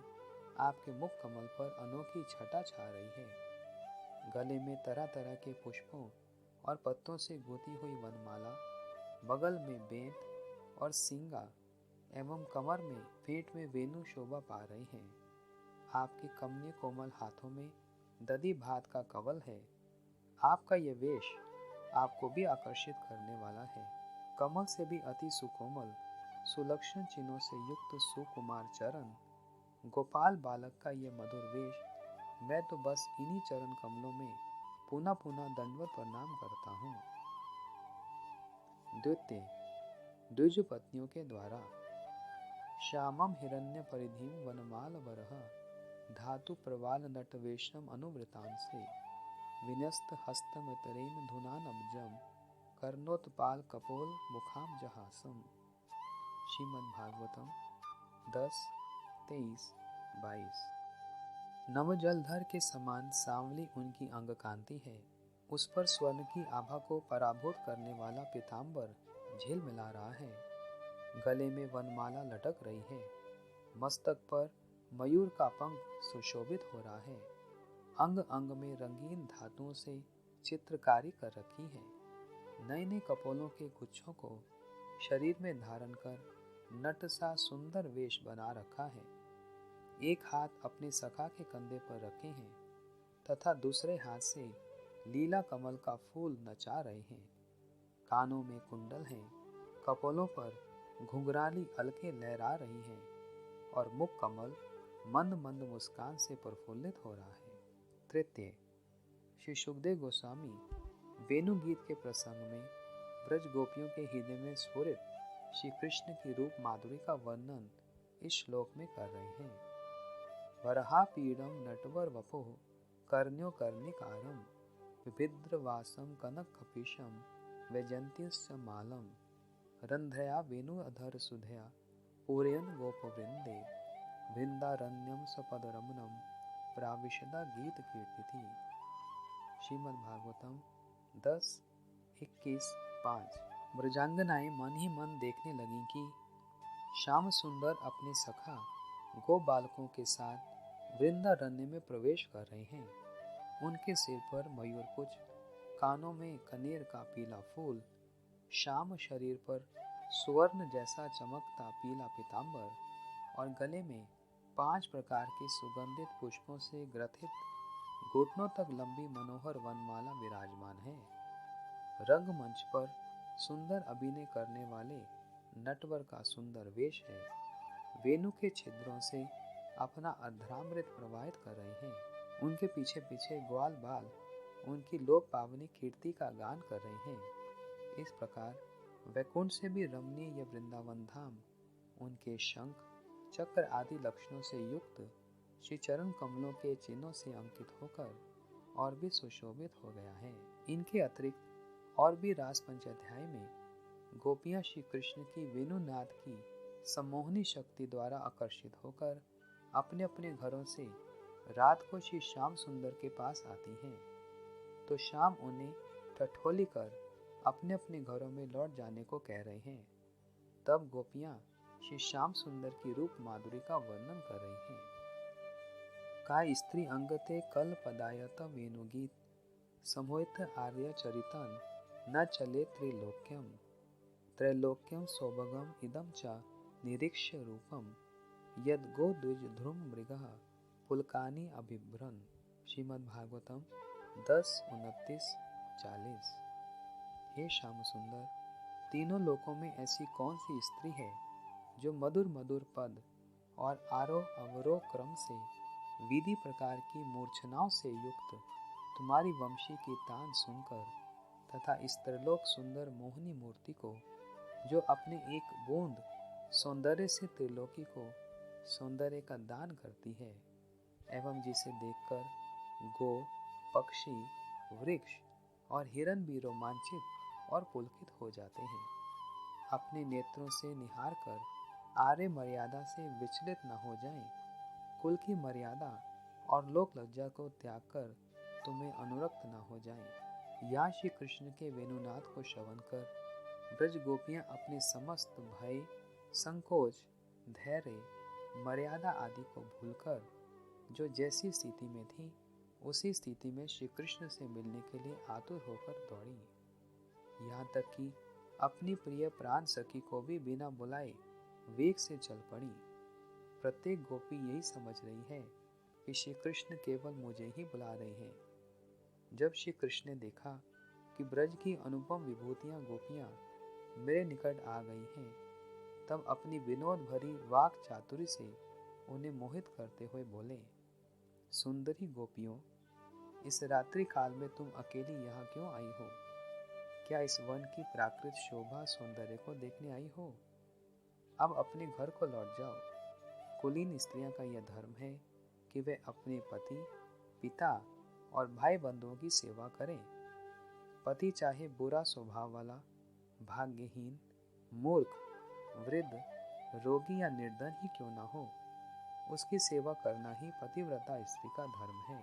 आपके मुख कमल पर अनोखी छटा छा रही है। गले में तरह तरह के पुष्पों और पत्तों से गूंथी हुई वनमाला, बगल में बेंत और सिंगा एवं कमर में पीठ में वेणु शोभा पा रही हैं। आपके कमनीय कोमल हाथों में दधी भात का कवल है। आपका यह वेश आपको भी आकर्षित करने वाला है। कमल से भी अति सुकोमल, सुलक्षण चिन्हों से युक्त सुकुमार चरण, गोपाल बालक का यह मधुर वेश, मैं तो बस इन्हीं चरण कमलों में पुनः पुनः दंडवत प्रणाम करता हूँ। द्वितीय, द्विज पत्नियों के द्वारा श्यामम हिरण्य परिधिम वनमाल बरह धातु प्रवाल नटवेशम अनुवृतांसे विन्यस्त हस्तमितरेण धुनानब्जम कर्णोत्पाल कपोल मुखाम जहासम। श्रीमद् भागवतम 10:23-22। नव जलधर के समान सांवली उनकी अंग कांति है। उस पर स्वर्ण की आभा को पराभूत करने वाला पीताम्बर झिलमिला रहा है। गले में वनमाला लटक रही है। मस्तक पर मयूर का पंख सुशोभित हो रहा है। अंग अंग में रंगीन धातुओं से चित्रकारी कर रखी है। नए नए कपोलों के गुच्छों को शरीर में धारण कर नट सा सुंदर वेश बना रखा है। एक हाथ अपने सखा के कंधे पर रखे हैं तथा दूसरे हाथ से लीला कमल का फूल नचा रहे हैं। कानों में कुंडल हैं, कपोलों पर घुंघराली अलके लहरा रही हैं और मुख कमल मंद मंद मुस्कान से प्रफुल्लित हो रहा है। तृतीय, श्री सुखदेव गोस्वामी वेणु गीत के प्रसंग में ब्रज गोपियों के हृदय में स्फुरित श्री कृष्ण की रूप माधुरी का वर्णन इस श्लोक में कर रहे हैं। वरहा पीड़म नटवर वपुः कर्ण्यो कर्णिकारम विभिद्रवासम कनक कपीशम वैजंतीश्च मालम रंध्रया वेणु अधर सुधया पूरयन गोपवृंदे वृंदारण्यम सपदरमनम प्राविशदा गीत कीर्तिथि। श्रीमद् भागवतम 10:21-5। ब्रजांगनाएं मन ही मन देखने लगी कि श्याम सुंदर अपने सखा गो बालकों के साथ वृंदारण्य में प्रवेश कर रहे हैं। उनके सिर पर मयूरपुच्छ, कानों में कनेर का पीला फूल, श्याम शरीर पर सुवर्ण जैसा चमकता पीला पीतांबर और गले में 5 प्रकार के सुगंधित पुष्पों से ग्रथित घुटनों तक लंबी मनोहर वनमाला विराजमान है। रंगमंच पर सुंदर अभिनय करने वाले नटवर का सुंदर वेश है। वेणु के छिद्रों से अपना अधरामृत प्रवाहित कर रहे हैं। उनके पीछे पीछे ग्वाल बाल उनकी लोक पावनी कीर्ति का गान कर रहे हैं। इस प्रकार वैकुंठ से भी रमणीय यह वृंदावन धाम उनके शंख, चक्र आदि लक्षणों से युक्त श्री चरण कमलों के चिन्हों से अंकित होकर और भी सुशोभित हो गया है। इनके अतिरिक्त और भी रास पंचाध्याय में गोपियां श्री कृष्ण की वेणुनाद की सम्मोहनी शक्ति द्वारा आकर्षित होकर अपने अपने घरों से रात को श्री श्याम सुंदर के पास आती हैं, तो श्याम उन्हें ठठोली कर अपने अपने घरों में लौट जाने को कह रहे हैं। तब गोपियां श्री श्याम सुंदर की रूप माधुरी का वर्णन कर रही हैं। का स्त्री अंगते कल पदायत वेणुगीत समोहित आर्य चरितन न चले त्रैलोक्यम सौभगम इदम च निरीक्ष्य रूपम यद गो द्विज ध्रुम मृगः पुलकानि अभिभ्रन। श्रीमद् भागवतम 10:29-40। हे श्याम सुंदर, तीनों लोकों में ऐसी कौन सी स्त्री है जो मधुर मधुर पद और आरोह अवरोह क्रम से विधि प्रकार की मूर्छनाओं से युक्त तुम्हारी वंशी की तान सुनकर तथा इस त्रिलोक सुंदर मोहनी मूर्ति को, जो अपने एक बूंद सौंदर्य से त्रिलोकी को सौंदर्य का दान करती है, एवं जिसे देखकर गो, पक्षी, वृक्ष और हिरण भी रोमांचित और पुलकित हो जाते हैं, अपने नेत्रों से निहार कर आर्य मर्यादा से विचलित न हो जाएं, कुल की मर्यादा और लोक लज्जा को त्याग कर तुम्हें अनुरक्त न हो जाएं। या श्री कृष्ण के वेणुनाद को श्रवण कर ब्रज गोपियां अपने समस्त भय, संकोच, धैर्य, मर्यादा आदि को भूलकर जो जैसी स्थिति में थी उसी स्थिति में श्री कृष्ण से मिलने के लिए आतुर होकर दौड़ी। यहाँ तक कि अपनी प्रिय प्राण सखी को भी बिना बुलाए वेग से चल पड़ी। प्रत्येक गोपी यही समझ रही है कि श्री कृष्ण केवल मुझे ही बुला रहे हैं। जब श्री कृष्ण ने देखा कि ब्रज की अनुपम विभूतियां गोपियां मेरे निकट आ गई हैं, तब अपनी विनोद भरी वाक चातुरी से उन्हें मोहित करते हुए बोले, सुंदरी गोपियों, इस रात्रि काल में तुम अकेली यहाँ क्यों आई हो? क्या इस वन की प्राकृत शोभा सौंदर्य को देखने आई हो? अब अपने घर को लौट जाओ। कुलीन स्त्रियों का यह धर्म है कि वे अपने पति, पिता और भाई बंधुओं की सेवा करें। पति चाहे बुरा स्वभाव वाला, भाग्यहीन, मूर्ख, वृद्ध, रोगी या निर्धन ही क्यों ना हो, उसकी सेवा करना ही पतिव्रता स्त्री का धर्म है।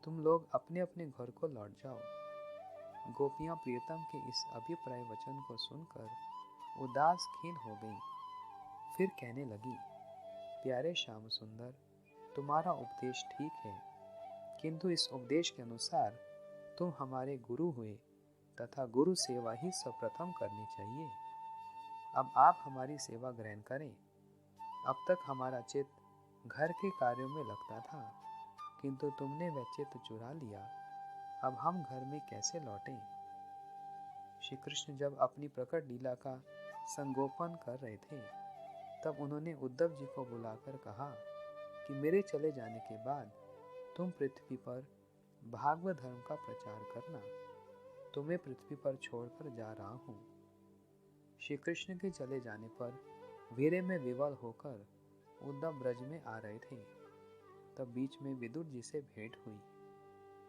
तुम लोग अपने अपने घर को लौट जाओ। गोपियां प्रियतम के इस अभिप्राय वचन को सुनकर उदास खीन हो गईं। फिर कहने लगी, प्यारे श्याम सुंदर, तुम्हारा उपदेश ठीक है, किंतु इस उपदेश के अनुसार तुम हमारे गुरु हुए तथा गुरु सेवा ही सर्वप्रथम करनी चाहिए। अब आप हमारी सेवा ग्रहण करें। अब तक हमारा चित्त घर के कार्यों में लगता था, किंतु तुमने वह चित्त चुरा लिया। अब हम घर में कैसे लौटें? श्री कृष्ण जब अपनी प्रकट लीला का संगोपन कर रहे थे, तब उन्होंने उद्धव जी को बुलाकर कहा कि मेरे चले जाने के बाद तुम पृथ्वी पर भागवत धर्म का प्रचार करना। तुम्हें पृथ्वी पर छोड़कर जा रहा हूँ। श्री कृष्ण के चले जाने पर वीरे में विवल होकर उद्धव ब्रज में आ रहे थे। तब बीच में विदुर जी से भेंट हुई।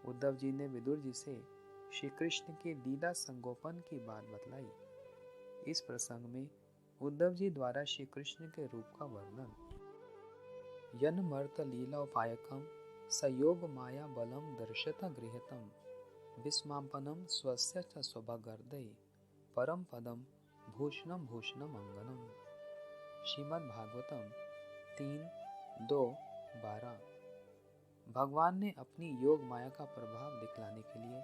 उद्धव जी ने विदुर जी से श्री कृष्ण के लीला संगोपन की बात बतलाई। इस प्रसंग में उद्धव जी द्वारा श्री कृष्ण के रूप का वर्णन, यन मर्त लीला उपायकम सयोग माया बलम दर्शत गृहतम विस्मापनम स्वस्य च स्वभगर्दय परम पदम भूषणम भूषणम अंगनम। श्रीमद् भागवतम 3:2-12। भगवान ने अपनी योग माया का प्रभाव दिखलाने के लिए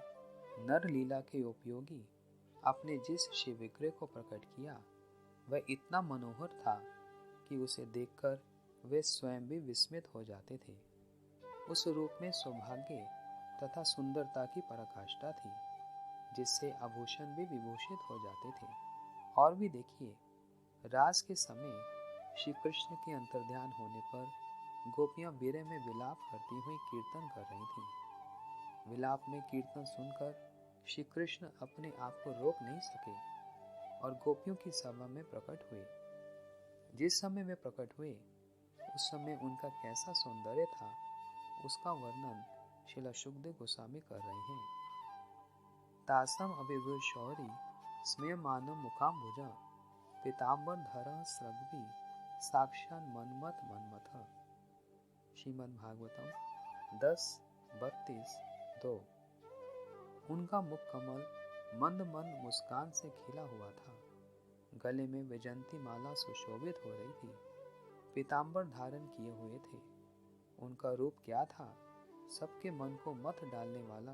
नर लीला के उपयोगी अपने जिस शिव विग्रह को प्रकट किया, वह इतना मनोहर था कि उसे देखकर वे स्वयं भी विस्मित हो जाते थे। उस रूप में सौभाग्य तथा सुंदरता की पराकाष्ठा थी, जिससे आभूषण भी विभूषित हो जाते थे। और भी देखिए, रास के समय श्री कृष्ण के अंतर्ध्यान होने पर गोपियां वीरे में विलाप करती हुई कीर्तन कर रही थीं। विलाप में कीर्तन सुनकर श्री कृष्ण अपने आप को रोक नहीं सके और गोपियों की सभा में प्रकट हुए। जिस समय वे प्रकट हुए, उस समय उनका कैसा सौंदर्य था, उसका वर्णन श्रील शुकदेव गोस्वामी कर रहे हैं। तासम अभिभूत शौरी स्मेयमानम मुखाम्बुजा पीताम्बर धर स्रग्वी साक्षात मनमथ मनमथ। श्रीमद् भागवतम 10:32-2। उनका मुख कमल मंद मंद मुस्कान से खिला हुआ था। गले में वैजंती माला सुशोभित हो रही थी। पीताम्बर धारण किए हुए थे। उनका रूप क्या था? सबके मन को मथ डालने वाला,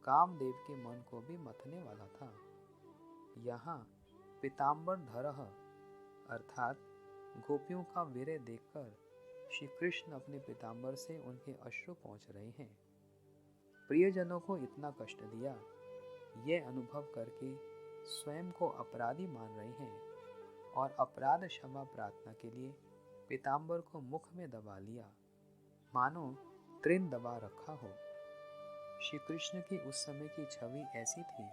कामदेव के मन को भी मथने वाला था। यहाँ पीताम्बर धरह अर्थात गोपियों का वीर्य देखकर श्री कृष्ण अपने पीताम्बर से उनके अश्रु पहुँच रहे हैं। प्रियजनों को इतना कष्ट दिया, यह अनुभव करके स्वयं को अपराधी मान रहे हैं और अपराध क्षमा प्रार्थना के लिए पीताम्बर को मुख में दबा लिया, मानो तृण दबा रखा हो। श्री कृष्ण की उस समय की छवि ऐसी थी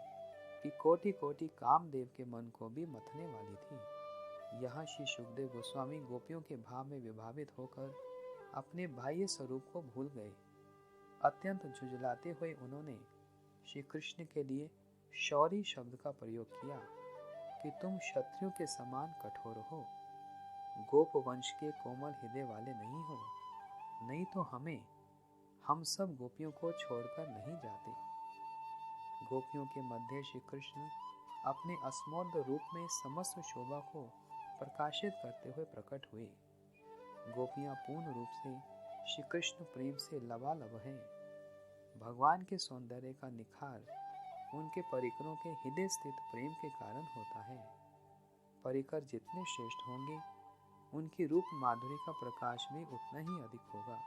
कि कोटि कोटि कामदेव के मन को भी मथने वाली थी। यहाँ श्री शुकदेव गोस्वामी गोपियों के भाव में विभावित होकर अपने बाह्य स्वरूप को भूल गए। अत्यंत झुंझलाते हुए उन्होंने श्री कृष्ण के लिए शौरी शब्द का प्रयोग किया कि तुम क्षत्रियों के समान कठोर हो, गोप वंश के कोमल हृदय वाले नहीं हो, नहीं तो हम सब गोपियों को छोड़कर नहीं जाते। गोपियों के मध्य श्री कृष्ण अपने अस्मौद रूप में समस्त शोभा को प्रकाशित करते हुए प्रकट हुए। गोपियां पूर्ण रूप से श्री कृष्ण प्रेम से लबालब हैं। भगवान के सौंदर्य का निखार उनके परिकरों के हृदय स्थित प्रेम के कारण होता है। परिकर जितने श्रेष्ठ होंगे, उनकी रूप माधुरी का प्रकाश भी उतना ही अधिक होगा।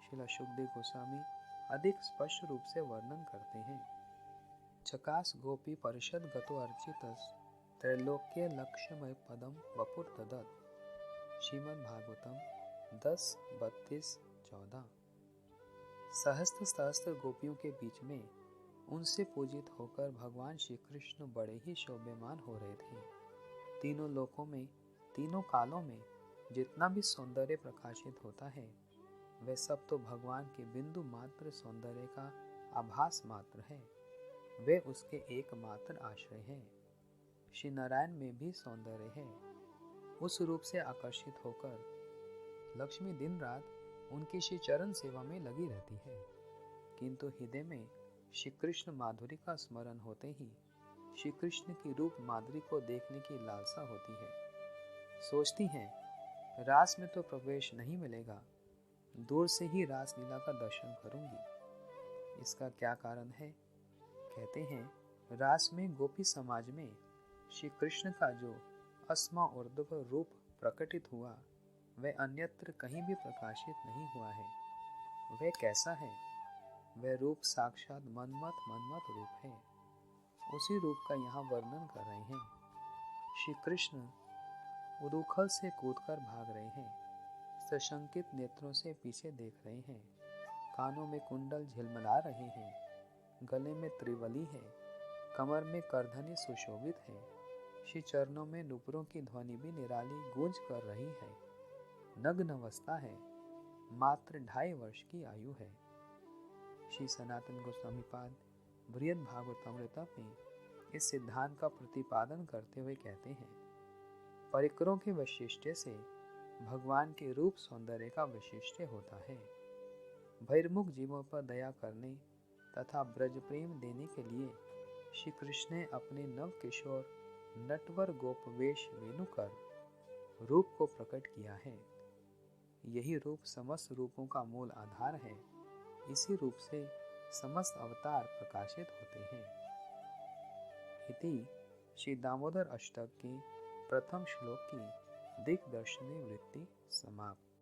श्रील शुकदेव गोस्वामी अधिक स्पष्ट रूप से वर्णन करते हैं। चकास गोपी परिषद गतो अर्चितस त्रैलोक्य लक्ष्यमय पदम वपुर ददत। श्रीमद् भागवतम 10:32-14। सहस्त्र सहस्त्र गोपियों के बीच में उनसे पूजित होकर भगवान श्री कृष्ण बड़े ही शोभ्यमान हो रहे थे। तीनों लोकों में, तीनों कालों में जितना भी सौंदर्य प्रकाशित होता है, वह सब तो भगवान के बिंदु मात्र सौंदर्य का आभास मात्र है। वे उसके एकमात्र आश्रय हैं। श्री नारायण में भी सौंदर्य है। उस रूप से आकर्षित होकर लक्ष्मी दिन रात उनकी श्री चरण सेवा में लगी रहती है, किंतु हृदय में श्री कृष्ण माधुरी का स्मरण होते ही श्री कृष्ण की रूप माधुरी को देखने की लालसा होती है। सोचती हैं, रास में तो प्रवेश नहीं मिलेगा, दूर से ही रास लीला का दर्शन करूंगी। इसका क्या कारण है? कहते हैं, रास में गोपी समाज में श्री कृष्ण का जो अस्मा ऊर्ध्व रूप प्रकटित हुआ, वह अन्यत्र कहीं भी प्रकाशित नहीं हुआ है। वह कैसा है? वह रूप साक्षात मनमत रूप है। उसी रूप का यहाँ वर्णन कर रहे हैं। श्री कृष्ण उरूखल से कूदकर भाग रहे हैं, सशंकित नेत्रों से पीछे देख रहे हैं, कानों में कुंडल झिलमिला रहे हैं, गले में त्रिवली है, कमर में करधनी सुशोभित है, श्री चरणों में नुपुरों की ध्वनि भी निराली गूंज कर रही है। नग्न अवस्था है, मात्र 2.5 वर्ष की आयु है। श्री सनातन गोस्वामी पाद बृहद भागवतामृत में इस सिद्धांत का प्रतिपादन करते हुए कहते हैं, परिकरों के वैशिष्ट्य से भगवान के रूप सौंदर्य का वैशिष्ट्य होता है। बहिर्मुख जीवों पर दया करने तथा ब्रज प्रेम देने के लिए श्री कृष्ण ने अपने नव किशोर नटवर गोपवेश वेणुकर रूप को प्रकट किया है। यही रूप समस्त रूपों का मूल आधार है। इसी रूप से समस्त अवतार प्रकाशित होते हैं। इति श्री दामोदर अष्टक के प्रथम श्लोक की दिग्दर्शनी वृत्ति समाप्त।